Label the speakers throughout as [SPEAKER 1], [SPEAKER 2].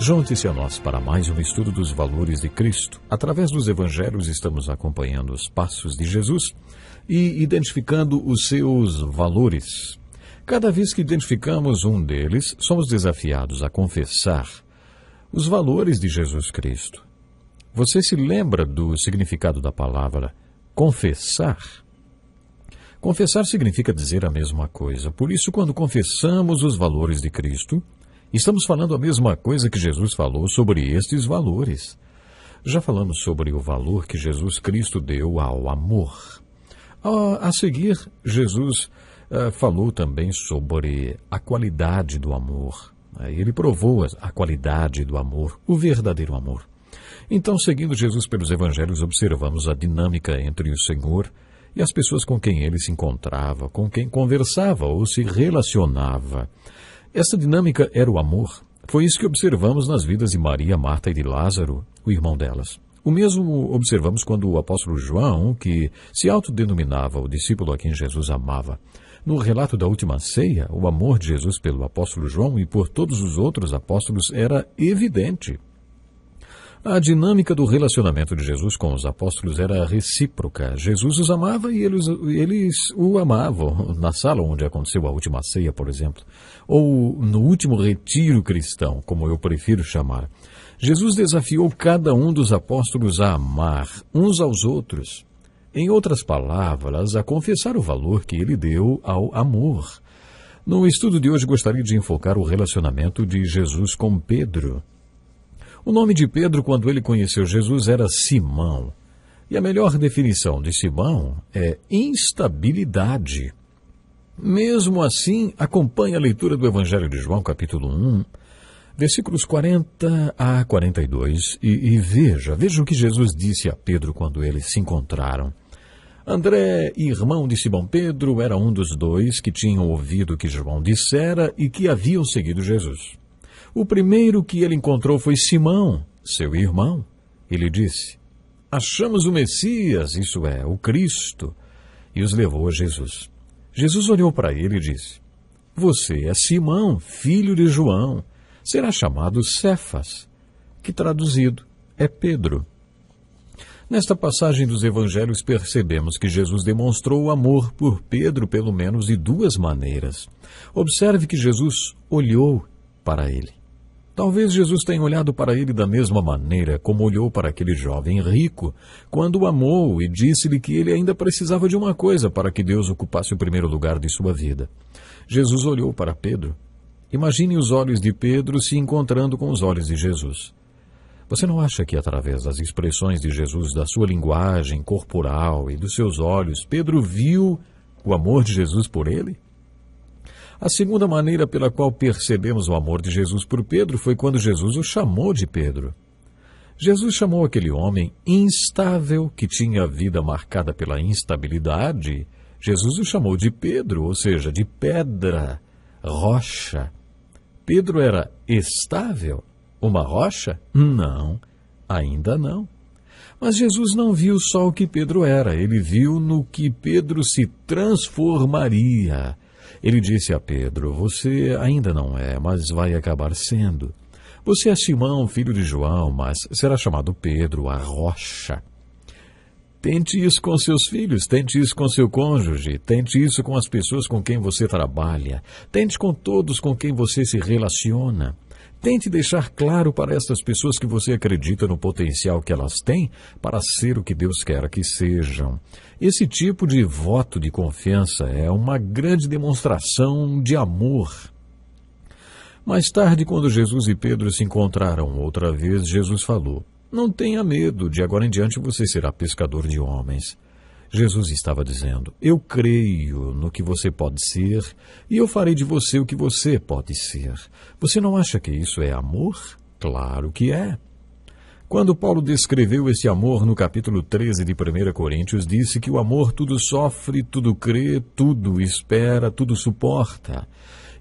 [SPEAKER 1] Junte-se a nós para mais um estudo dos valores de Cristo. Através dos evangelhos estamos acompanhando os passos de Jesus e identificando os seus valores. Cada vez que identificamos um deles, somos desafiados a confessar os valores de Jesus Cristo. Você se lembra do significado da palavra confessar? Confessar significa dizer a mesma coisa. Por isso, quando confessamos os valores de Cristo, estamos falando a mesma coisa que Jesus falou sobre estes valores. Já falamos sobre o valor que Jesus Cristo deu ao amor. A seguir, Jesus falou também sobre a qualidade do amor. Ele provou a qualidade do amor, o verdadeiro amor. Então, seguindo Jesus pelos evangelhos, observamos a dinâmica entre o Senhor e as pessoas com quem ele se encontrava, com quem conversava ou se relacionava. Essa dinâmica era o amor. Foi isso que observamos nas vidas de Maria, Marta e de Lázaro, o irmão delas. O mesmo observamos quando o apóstolo João, que se autodenominava o discípulo a quem Jesus amava. No relato da última ceia, o amor de Jesus pelo apóstolo João e por todos os outros apóstolos era evidente. A dinâmica do relacionamento de Jesus com os apóstolos era recíproca. Jesus os amava e eles o amavam. Na sala onde aconteceu a última ceia, por exemplo, ou no último retiro cristão, como eu prefiro chamar, Jesus desafiou cada um dos apóstolos a amar uns aos outros. Em outras palavras, a confessar o valor que ele deu ao amor. No estudo de hoje, gostaria de enfocar o relacionamento de Jesus com Pedro. O nome de Pedro, quando ele conheceu Jesus, era Simão. E a melhor definição de Simão é instabilidade. Mesmo assim, acompanhe a leitura do Evangelho de João, capítulo 1, versículos 40 a 42, e veja o que Jesus disse a Pedro quando eles se encontraram. André, irmão de Simão Pedro, era um dos dois que tinham ouvido o que João dissera e que haviam seguido Jesus. O primeiro que ele encontrou foi Simão, seu irmão. Ele disse: achamos o Messias, isso é, o Cristo, e os levou a Jesus. Jesus olhou para ele e disse: você é Simão, filho de João, será chamado Cefas, que traduzido é Pedro. Nesta passagem dos evangelhos percebemos que Jesus demonstrou o amor por Pedro pelo menos de duas maneiras. Observe que Jesus olhou para ele. Talvez Jesus tenha olhado para ele da mesma maneira como olhou para aquele jovem rico, quando o amou e disse-lhe que ele ainda precisava de uma coisa para que Deus ocupasse o primeiro lugar de sua vida. Jesus olhou para Pedro. Imagine os olhos de Pedro se encontrando com os olhos de Jesus. Você não acha que através das expressões de Jesus, da sua linguagem corporal e dos seus olhos, Pedro viu o amor de Jesus por ele? A segunda maneira pela qual percebemos o amor de Jesus por Pedro foi quando Jesus o chamou de Pedro. Jesus chamou aquele homem instável, que tinha a vida marcada pela instabilidade. Jesus o chamou de Pedro, ou seja, de pedra, rocha. Pedro era estável? Uma rocha? Não, ainda não. Mas Jesus não viu só o que Pedro era, ele viu no que Pedro se transformaria. Ele disse a Pedro: você ainda não é, mas vai acabar sendo. Você é Simão, filho de João, mas será chamado Pedro, a rocha. Tente isso com seus filhos, tente isso com seu cônjuge, tente isso com as pessoas com quem você trabalha, tente com todos com quem você se relaciona. Tente deixar claro para estas pessoas que você acredita no potencial que elas têm para ser o que Deus quer que sejam. Esse tipo de voto de confiança é uma grande demonstração de amor. Mais tarde, quando Jesus e Pedro se encontraram outra vez, Jesus falou: não tenha medo, de agora em diante você será pescador de homens. Jesus estava dizendo: eu creio no que você pode ser e eu farei de você o que você pode ser. Você não acha que isso é amor? Claro que é. Quando Paulo descreveu esse amor no capítulo 13 de 1 Coríntios, disse que o amor tudo sofre, tudo crê, tudo espera, tudo suporta.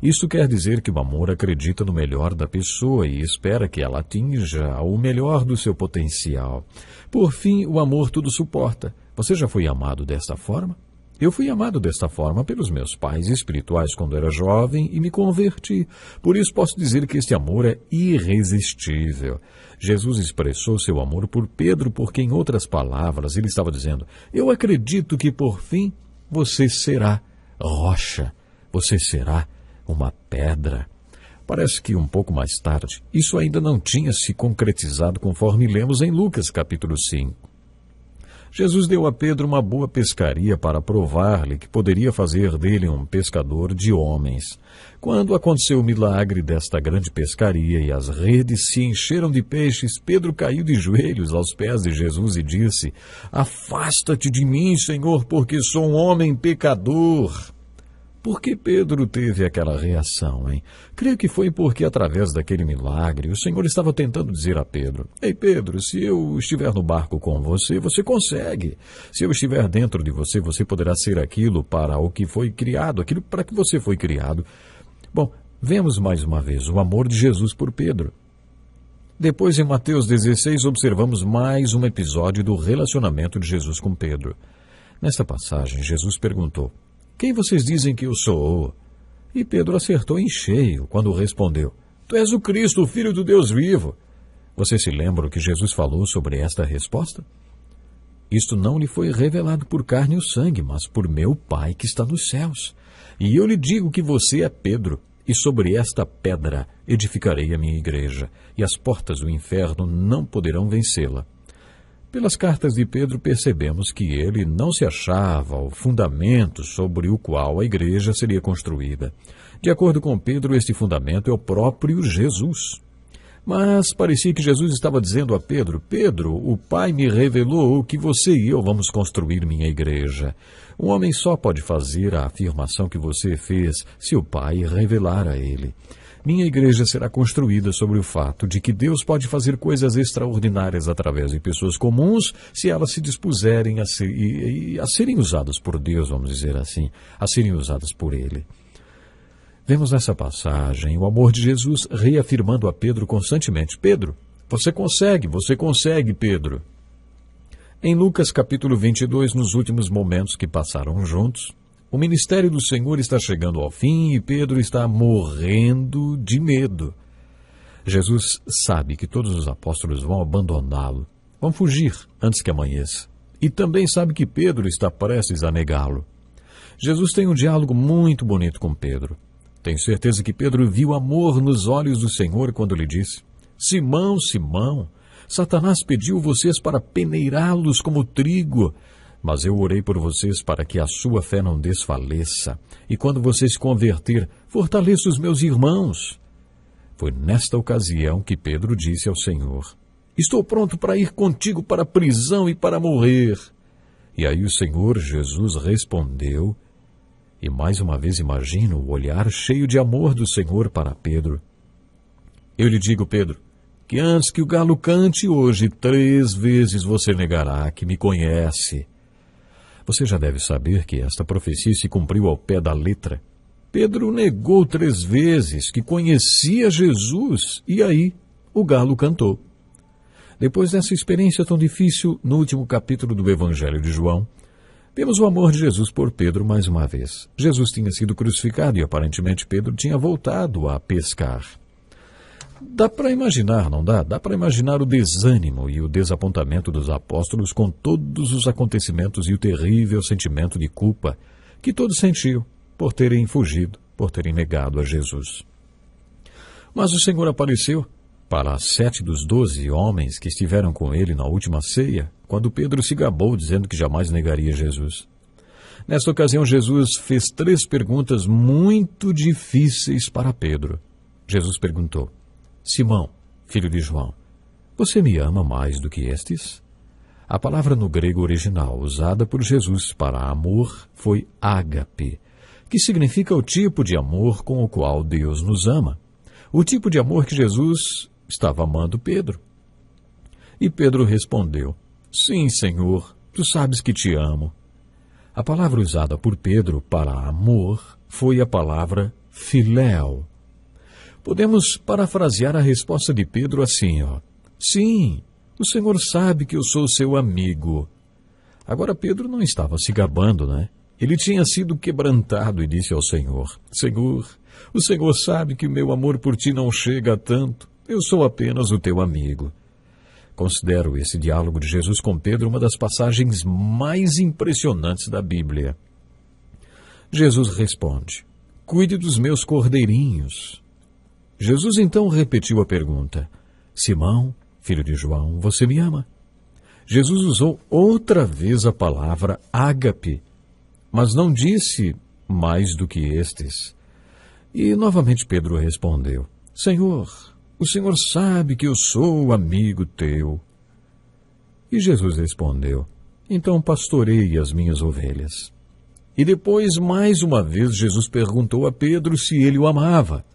[SPEAKER 1] Isso quer dizer que o amor acredita no melhor da pessoa e espera que ela atinja o melhor do seu potencial. Por fim, o amor tudo suporta. Você já foi amado desta forma? Eu fui amado desta forma pelos meus pais espirituais quando era jovem e me converti. Por isso posso dizer que este amor é irresistível. Jesus expressou seu amor por Pedro porque, em outras palavras, ele estava dizendo: eu acredito que, por fim, você será rocha, você será uma pedra. Parece que um pouco mais tarde, isso ainda não tinha se concretizado conforme lemos em Lucas capítulo 5. Jesus deu a Pedro uma boa pescaria para provar-lhe que poderia fazer dele um pescador de homens. Quando aconteceu o milagre desta grande pescaria e as redes se encheram de peixes, Pedro caiu de joelhos aos pés de Jesus e disse: afasta-te de mim, Senhor, porque sou um homem pecador. Por que Pedro teve aquela reação, hein? Creio que foi porque, através daquele milagre, o Senhor estava tentando dizer a Pedro: ei, Pedro, se eu estiver no barco com você, você consegue. Se eu estiver dentro de você, você poderá ser aquilo para o que foi criado, aquilo para que você foi criado. Bom, vemos mais uma vez o amor de Jesus por Pedro. Depois, em Mateus 16, observamos mais um episódio do relacionamento de Jesus com Pedro. Nesta passagem, Jesus perguntou: quem vocês dizem que eu sou? E Pedro acertou em cheio quando respondeu: tu és o Cristo, o Filho do Deus vivo. Você se lembra o que Jesus falou sobre esta resposta? Isto não lhe foi revelado por carne ou sangue, mas por meu Pai que está nos céus. E eu lhe digo que você é Pedro, e sobre esta pedra edificarei a minha igreja, e as portas do inferno não poderão vencê-la. Pelas cartas de Pedro percebemos que ele não se achava o fundamento sobre o qual a igreja seria construída. De acordo com Pedro, este fundamento é o próprio Jesus. Mas parecia que Jesus estava dizendo a Pedro: Pedro, o Pai me revelou que você e eu vamos construir minha igreja. Um homem só pode fazer a afirmação que você fez se o Pai revelar a ele. Minha igreja será construída sobre o fato de que Deus pode fazer coisas extraordinárias através de pessoas comuns se elas se dispuserem a serem usadas por Deus, vamos dizer assim, a serem usadas por Ele. Vemos nessa passagem o amor de Jesus reafirmando a Pedro constantemente: Pedro, você consegue, Pedro. Em Lucas capítulo 22, nos últimos momentos que passaram juntos, o ministério do Senhor está chegando ao fim e Pedro está morrendo de medo. Jesus sabe que todos os apóstolos vão abandoná-lo, vão fugir antes que amanheça. E também sabe que Pedro está prestes a negá-lo. Jesus tem um diálogo muito bonito com Pedro. Tenho certeza que Pedro viu amor nos olhos do Senhor quando lhe disse: Simão, Simão, Satanás pediu vocês para peneirá-los como trigo, mas eu orei por vocês para que a sua fé não desfaleça. E quando você se converter, fortaleça os meus irmãos. Foi nesta ocasião que Pedro disse ao Senhor: estou pronto para ir contigo para a prisão e para morrer. E aí o Senhor Jesus respondeu, e mais uma vez imagino o olhar cheio de amor do Senhor para Pedro. Eu lhe digo, Pedro, que antes que o galo cante hoje, 3 vezes você negará que me conhece. Você já deve saber que esta profecia se cumpriu ao pé da letra. Pedro negou 3 vezes que conhecia Jesus, e aí o galo cantou. Depois dessa experiência tão difícil, no último capítulo do Evangelho de João, vemos o amor de Jesus por Pedro mais uma vez. Jesus tinha sido crucificado e aparentemente Pedro tinha voltado a pescar. Dá para imaginar, não dá? Dá para imaginar o desânimo e o desapontamento dos apóstolos com todos os acontecimentos e o terrível sentimento de culpa que todos sentiam por terem fugido, por terem negado a Jesus. Mas o Senhor apareceu para 7 dos 12 homens que estiveram com ele na última ceia, quando Pedro se gabou dizendo que jamais negaria Jesus. Nesta ocasião, Jesus fez 3 perguntas muito difíceis para Pedro. Jesus perguntou: Simão, filho de João, você me ama mais do que estes? A palavra no grego original usada por Jesus para amor foi ágape, que significa o tipo de amor com o qual Deus nos ama. O tipo de amor que Jesus estava amando Pedro. E Pedro respondeu: sim, Senhor, tu sabes que te amo. A palavra usada por Pedro para amor foi a palavra filéu. Podemos parafrasear a resposta de Pedro assim, sim, o Senhor sabe que eu sou seu amigo. Agora Pedro não estava se gabando, né? Ele tinha sido quebrantado e disse ao Senhor: Senhor, o Senhor sabe que o meu amor por ti não chega a tanto. Eu sou apenas o teu amigo. Considero esse diálogo de Jesus com Pedro uma das passagens mais impressionantes da Bíblia. Jesus responde: Cuide dos meus cordeirinhos. Jesus então repetiu a pergunta: Simão, filho de João, você me ama? Jesus usou outra vez a palavra ágape, mas não disse mais do que estes. E novamente Pedro respondeu: Senhor, o Senhor sabe que eu sou amigo teu. E Jesus respondeu: Então pastoreie as minhas ovelhas. E depois, mais uma vez, Jesus perguntou a Pedro se ele o amava.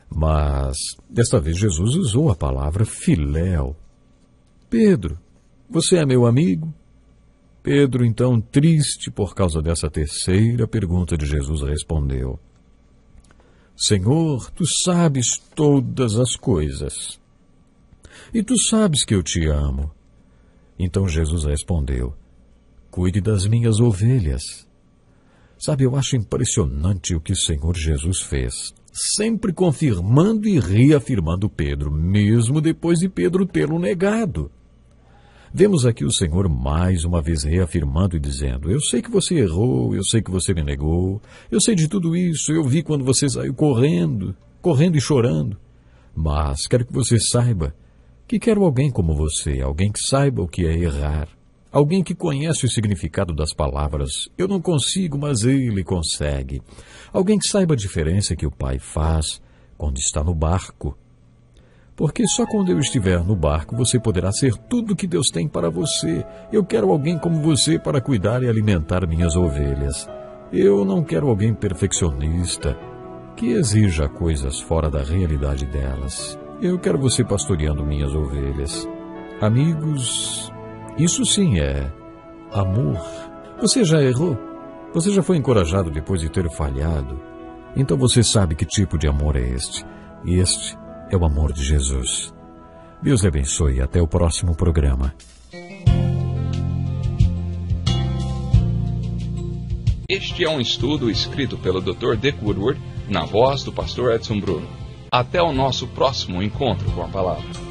[SPEAKER 1] Mas, desta vez, Jesus usou a palavra filéu. Pedro, você é meu amigo? Pedro, então, triste por causa dessa terceira pergunta de Jesus, respondeu: Senhor, tu sabes todas as coisas. E tu sabes que eu te amo. Então Jesus respondeu: Cuide das minhas ovelhas. Sabe, eu acho impressionante o que o Senhor Jesus fez, sempre confirmando e reafirmando Pedro, mesmo depois de Pedro tê-lo negado. Vemos aqui o Senhor mais uma vez reafirmando e dizendo: Eu sei que você errou, eu sei que você me negou, eu sei de tudo isso, eu vi quando você saiu correndo e chorando. Mas quero que você saiba que quero alguém como você, alguém que saiba o que é errar, alguém que conhece o significado das palavras. Eu não consigo, mas ele consegue. Alguém que saiba a diferença que o Pai faz quando está no barco. Porque só quando eu estiver no barco você poderá ser tudo que Deus tem para você. Eu quero alguém como você para cuidar e alimentar minhas ovelhas. Eu não quero alguém perfeccionista, que exija coisas fora da realidade delas. Eu quero você pastoreando minhas ovelhas. Amigos, isso sim é amor. Você já errou? Você já foi encorajado depois de ter falhado? Então você sabe que tipo de amor é este. E este é o amor de Jesus. Deus lhe abençoe e até o próximo programa.
[SPEAKER 2] Este é um estudo escrito pelo Dr. Dick Woodward, na voz do pastor Edson Bruno. Até o nosso próximo encontro com a palavra.